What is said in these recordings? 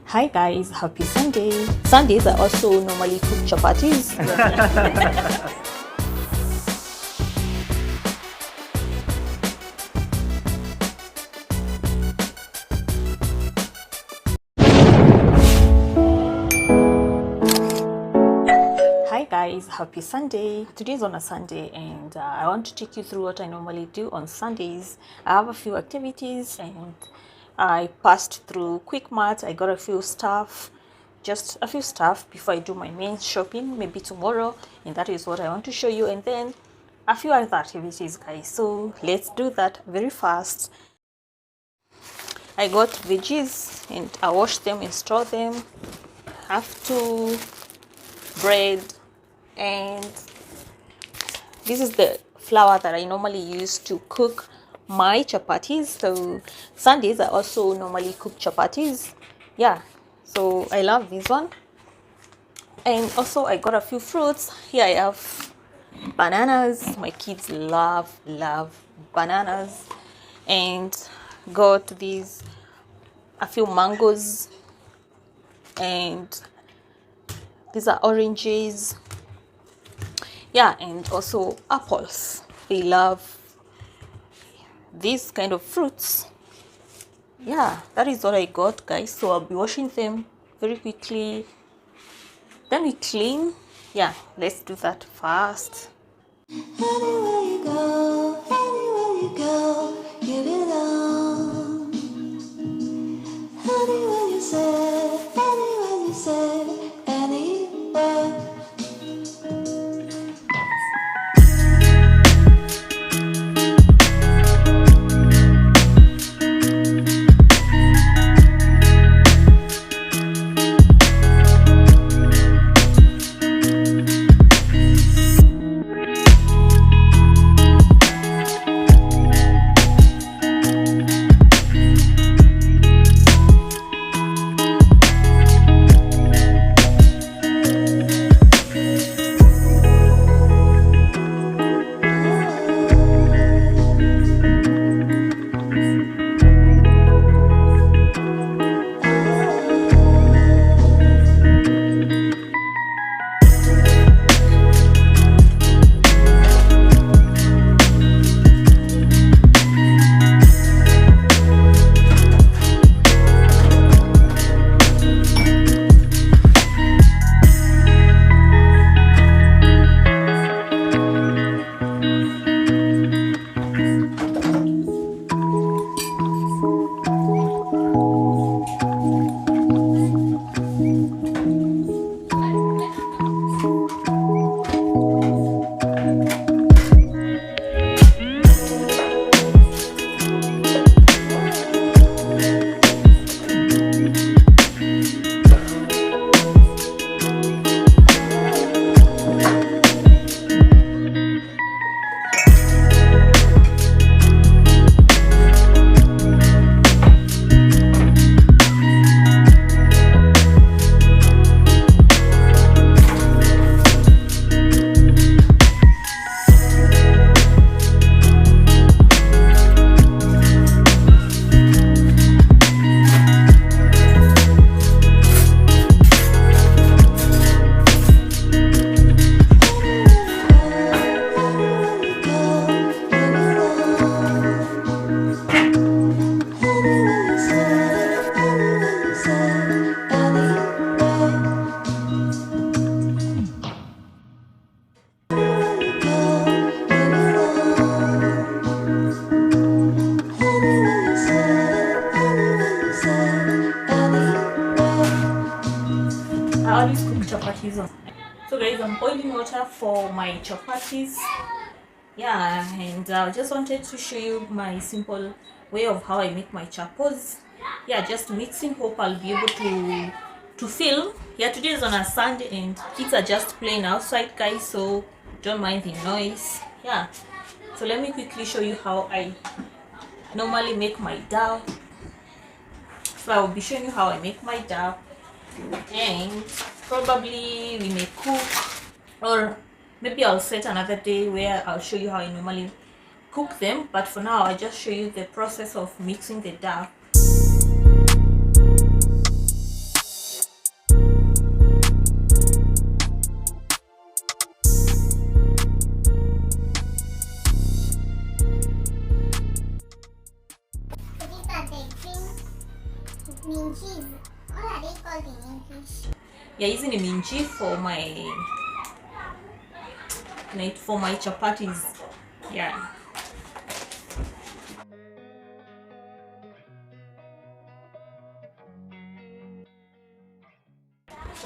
Hi guys, happy Sunday. Sundays I also normally cook chapatis. Hi guys, happy Sunday. Today is on a Sunday and I want to take you through what I normally do on Sundays. I have a few activities and I passed through Quick Mart. I got a few stuff, just a few stuff before I do my main shopping, maybe tomorrow, and that is what I want to show you. And then a few other activities, guys. So let's do that very fast. I got veggies and I wash them and store them. Have to bread, and this is the flour that I normally use to cook my chapatis. So Sundays I also normally cook chapatis. Yeah, so I love this one. And also I got a few fruits. Here I have bananas. My kids love bananas. And got these a few mangoes, and these are oranges. Yeah, and also apples. They love these kind of fruits. Yeah, that is what I got, guys. So I'll be washing them very quickly, then we clean. Yeah, let's do that fast. Anywhere you go, you belong. Anywhere you say, anywhere. I always cook chapatis on. So guys, I'm boiling water for my chapatis. Yeah, and I just wanted to show you my simple way of how I make my chapos. Yeah, just mixing. Hope I'll be able to film. Yeah, today is on a Sunday and kids are just playing outside, guys, so don't mind the noise. Yeah, so let me quickly show you how I normally make my dal. So I will be showing you how I make my dal, and probably we may cook, or maybe I'll set another day where I'll show you how I normally cook them. But for now, I just show you the process of mixing the dal. Minchies. What are they called in English? Yeah, using a minchi for my chapatis. Yeah.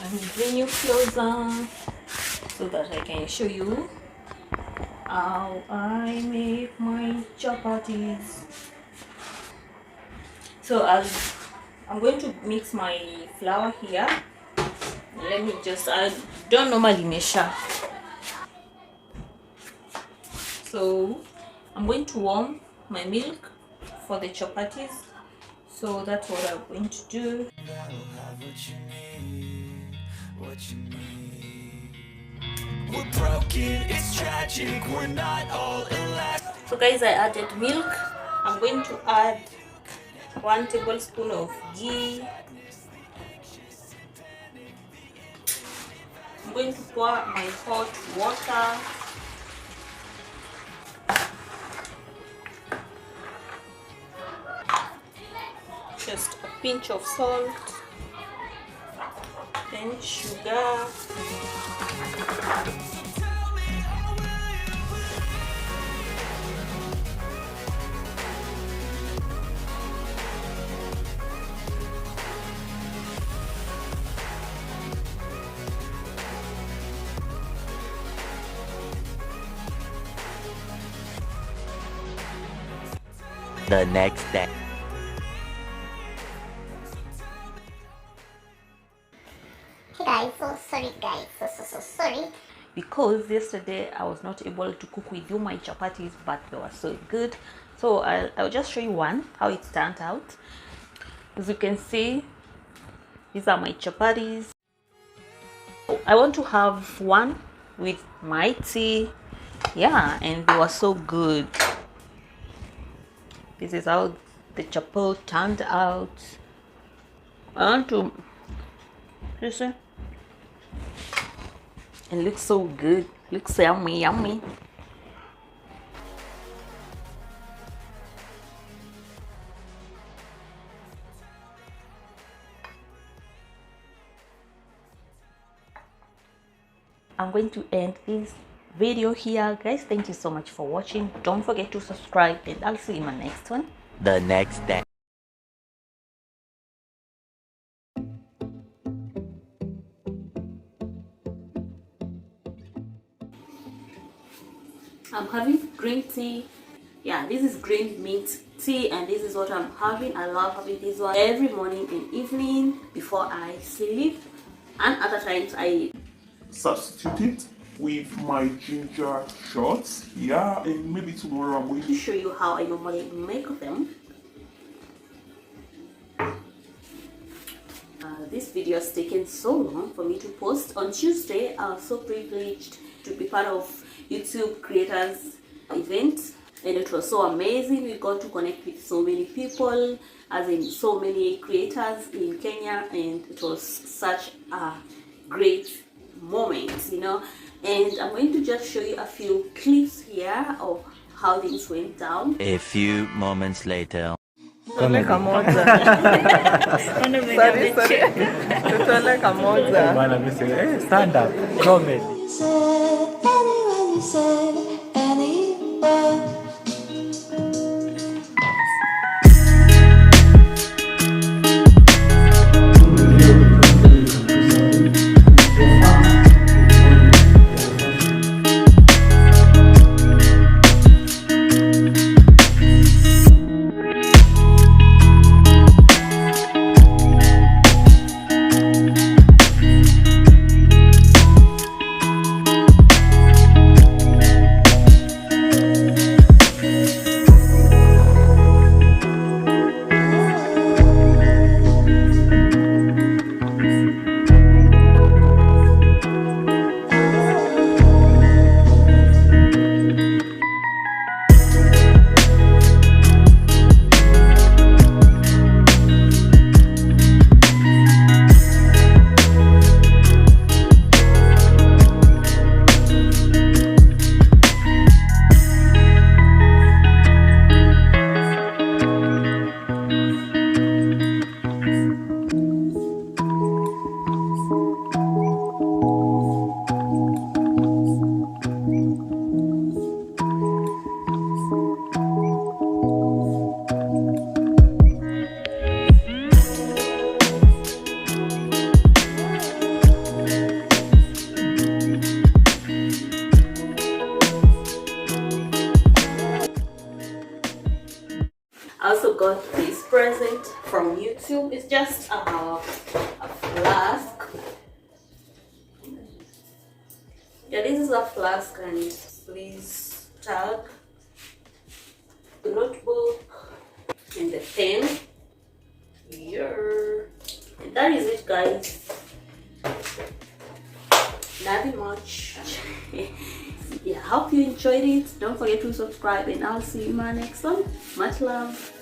Let me bring you closer so that I can show you how I make my chapatis. So I'm going to mix my flour here. Let me just, I don't normally measure. So I'm going to warm my milk for the chapatis. So that's what I'm going to do. We're broken, it's tragic, we're not all elastic. So guys, I added milk. I'm going to add 1 tablespoon of ghee. I'm going to pour my hot water. Just a pinch of salt, then sugar. The next day. Hey guys, so sorry guys, so sorry. Because yesterday I was not able to cook with you my chapatis, but they were so good. So I'll just show you one, how it turned out. As you can see, these are my chapatis. I want to have one with my tea. Yeah, and they were so good. This is how the chapati turned out. I want to, you see? It looks so good. Looks yummy, yummy. I'm going to end this video here, guys. Thank you so much for watching. Don't forget to subscribe, and I'll see you in my next one. The next day. I'm having green tea. Yeah, this is green mint tea, and this is what I'm having. I love having this one every morning and evening before I sleep, and other times I substitute it with my ginger shots. Yeah, and maybe tomorrow I'm going to to show you how I normally make them. This video has taken so long for me to post. On Tuesday, I was so privileged to be part of YouTube creators event, and it was so amazing. We got to connect with so many people, as in so many creators in Kenya, and it was such a great moment, you know. And I'm going to just show you a few clips here of how things went down. A few moments later. Sorry. Stand up, comedy. You said, anywhere you said, anywhere. is just a flask. Yeah, this is a flask, and please tag the notebook and the pen here. And that is it, guys. Nothing much. Yeah, hope you enjoyed it. Don't forget to subscribe, and I'll see you in my next one. Much love.